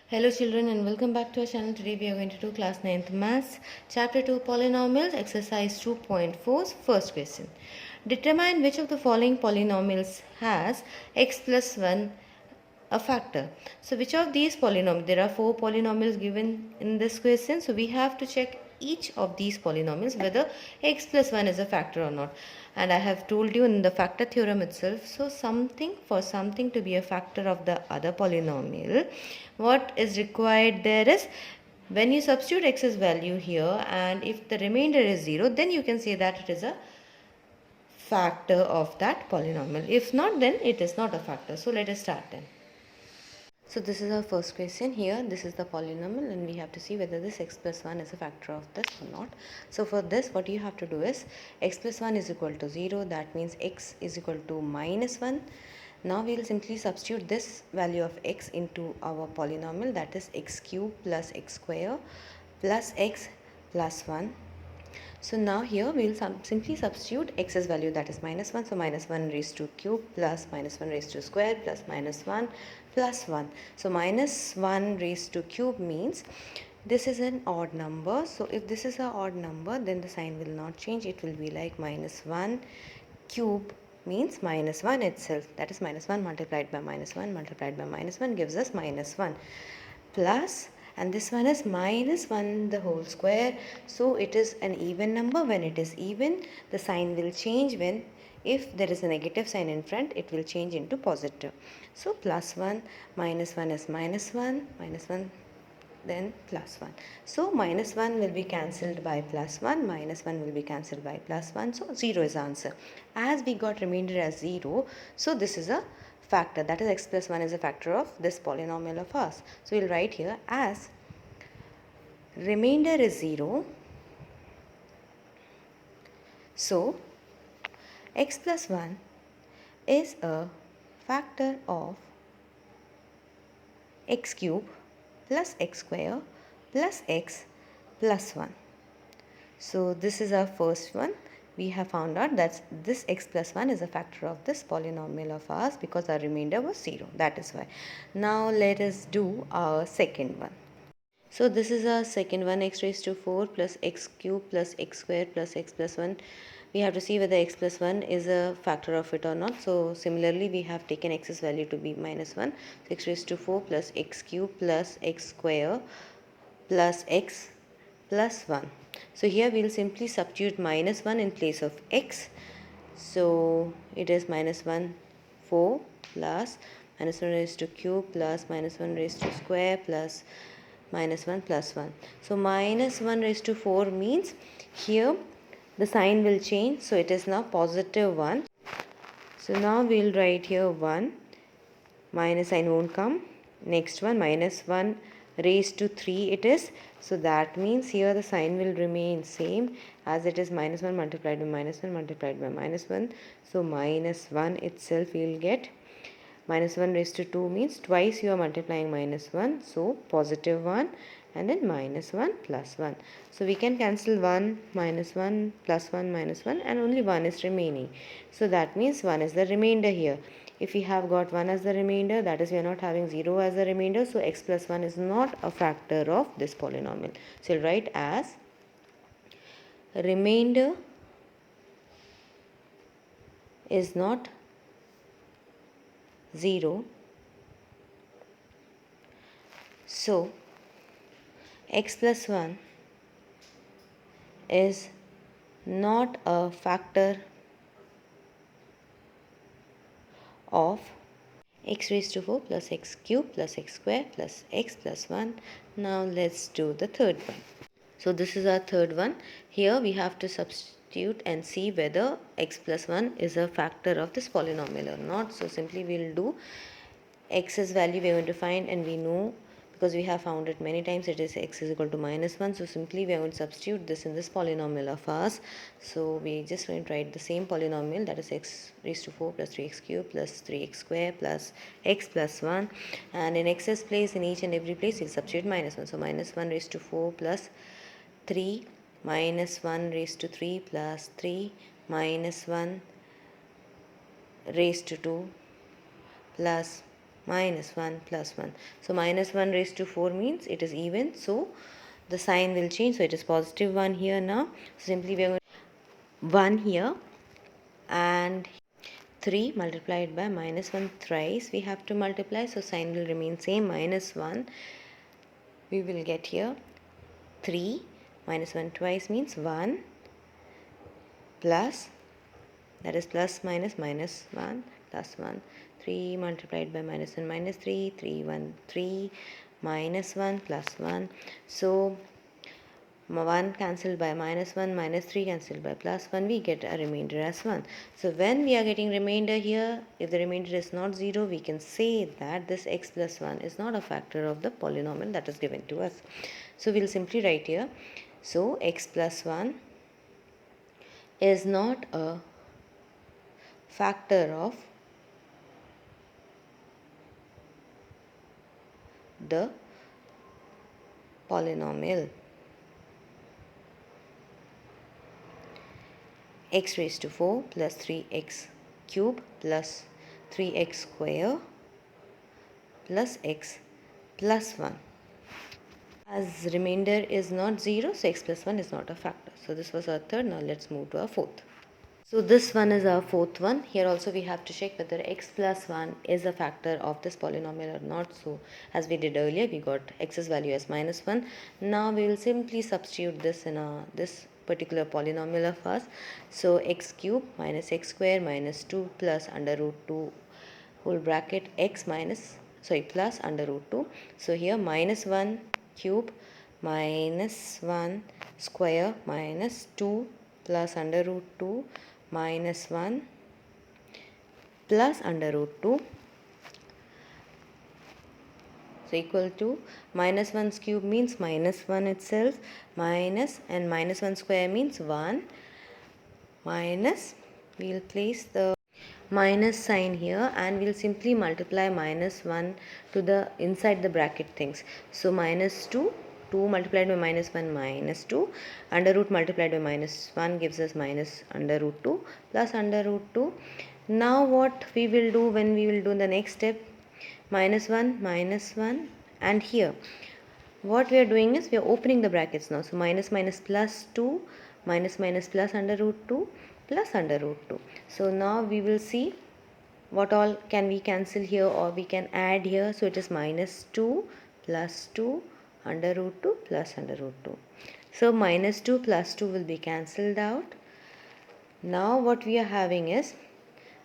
Hello children and welcome back to our channel. Today we are going to do class 9th maths chapter 2 polynomials exercise 2.4's first question. Determine which of the following polynomials has x plus 1 a factor. So which of these polynomials, there are 4 polynomials given in this question, so we have to check each of these polynomials whether x plus 1 is a factor or not. And I have told you in the factor theorem itself, so something to be a factor of the other polynomial, what is required there is when you substitute x's value here and if the remainder is 0, then you can say that it is a factor of that polynomial. If not, then it is not a factor. So let us start then. So this is our first question. Here this is the polynomial and we have to see whether this x plus 1 is a factor of this or not. So for this what you have to do is x plus 1 is equal to 0, that means x is equal to minus 1. Now we will simply substitute this value of x into our polynomial, that is x cube plus x square plus x plus 1. So now here we will simply substitute x's value, that is minus 1. So minus 1 raised to cube plus minus 1 raised to square plus minus 1 plus 1. So minus 1 raised to cube means this is an odd number. So if this is an odd number, then the sign will not change. It will be like minus 1 cube means minus 1 itself. That is minus 1 multiplied by minus 1 multiplied by minus 1 gives us minus 1 plus, and this one is minus 1 the whole square. So it is an even number. When it is even, the sign will change. When if there is a negative sign in front, it will change into positive. So plus 1 minus 1 is minus 1 minus 1 then plus 1. So minus 1 will be cancelled by plus 1, minus 1 will be cancelled by plus 1. So 0 is answer. As we got remainder as 0, so this is a factor, that is x plus 1 is a factor of this polynomial of ours. So we'll write here as remainder is 0. So x plus 1 is a factor of x cube plus x square plus x plus 1. So this is our first one. We have found out that this x plus 1 is a factor of this polynomial of ours because our remainder was 0. That is why. Now let us do our second one. So this is our second one, x raised to 4 plus x cube plus x square plus x plus 1. We have to see whether x plus 1 is a factor of it or not. So similarly we have taken x's value to be minus 1. So x raised to 4 plus x cube plus x square plus x plus 1. So here we will simply substitute minus 1 in place of x. So it is minus 1 4 plus minus 1 raised to cube plus minus 1 raised to square plus minus 1 plus 1. So minus 1 raised to 4 means here the sign will change. So it is now positive 1. So now we will write here 1. Minus sign won't come. Next one, minus 1 raised to 3 it is. So that means here the sign will remain same as it is minus 1 multiplied by minus 1 multiplied by minus 1. So minus 1 itself we will get. Minus 1 raised to 2 means twice you are multiplying minus 1. So positive 1 and then minus 1 plus 1. So we can cancel 1 minus 1 plus 1 minus 1 and only 1 is remaining. So that means 1 is the remainder here. If we have got 1 as the remainder, that is we are not having 0 as the remainder. So x plus 1 is not a factor of this polynomial. So we'll write as remainder is not 0. So x plus 1 is not a factor of x raised to 4 plus x cube plus x square plus x plus 1. Now let's do the third one. So this is our third one. Here we have to substitute and see whether x plus 1 is a factor of this polynomial or not. So simply we will do x's value we are going to find, and we know because we have found it many times, it is x is equal to minus 1. So simply we are going to substitute this in this polynomial of ours. So we just going to write the same polynomial, that is x raised to 4 plus 3x cube plus 3x square plus x plus 1, and in x's place, in each and every place we will substitute minus 1. So minus 1 raised to 4 plus 3 minus 1 raised to 3 plus 3 minus 1 raised to 2 plus minus 1 plus 1. So minus 1 raised to 4 means it is even. So the sign will change. So it is positive 1 here now. So simply we are going to 1 here and 3 multiplied by minus 1 thrice we have to multiply. So sign will remain same, minus 1. We will get here 3 minus 1 twice means 1 plus, that is plus minus minus 1 plus 1. 3 multiplied by minus 1 minus 3, 3 1 3 minus 1 plus 1. So 1 cancelled by minus 1 minus 3 cancelled by plus 1, we get a remainder as 1. So when we are getting remainder here, if the remainder is not 0, we can say that this x plus 1 is not a factor of the polynomial that is given to us. So we will simply write here, so x plus 1 is not a factor of the polynomial x raised to 4 plus 3x cube plus 3x square plus x plus 1. As remainder is not 0, so x plus 1 is not a factor. So this was our third. Now let's move to our fourth. So this one is our fourth one. Here also we have to check whether x plus 1 is a factor of this polynomial or not. So as we did earlier, we got x's value as minus 1. Now we will simply substitute this in this particular polynomial of ours. So x cube minus x square minus 2 plus under root 2 whole bracket x minus, plus under root 2. So here minus 1 cube minus 1 square minus 2 plus under root 2 minus 1 plus under root 2, so equal to minus 1's cube means minus 1 itself, minus, and minus 1 square means 1, minus, we will place the minus sign here and we'll simply multiply minus 1 to the inside the bracket things. So minus 2, 2 multiplied by minus 1 minus 2, under root multiplied by minus 1 gives us minus under root 2 plus under root 2. Now what we will do when we will do the next step, minus 1 and here what we are doing is we are opening the brackets now. So minus minus plus 2 minus minus plus under root 2 plus under root 2. So now we will see what all can we cancel here or we can add here. So it is minus 2 plus 2 under root 2 plus under root 2. So minus 2 plus 2 will be cancelled out. Now what we are having is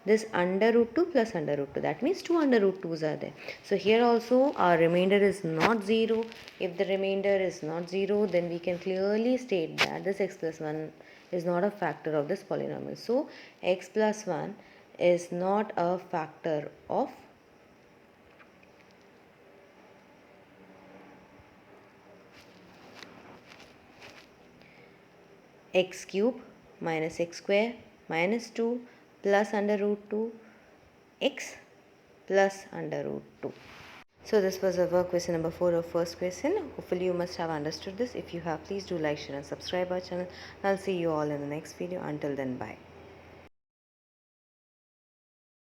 this under root 2 plus under root 2. That means 2 under root 2's are there. So here also our remainder is not 0. If the remainder is not 0, then we can clearly state that this x plus 1 is not a factor of this polynomial. So x plus 1 is not a factor of x cube minus x square minus 2 plus under root 2 x plus under root 2. So this was our question number 4 of first question. Hopefully you must have understood this. If you have, please do like, share and subscribe our channel. I'll see you all in the next video. Until then, bye.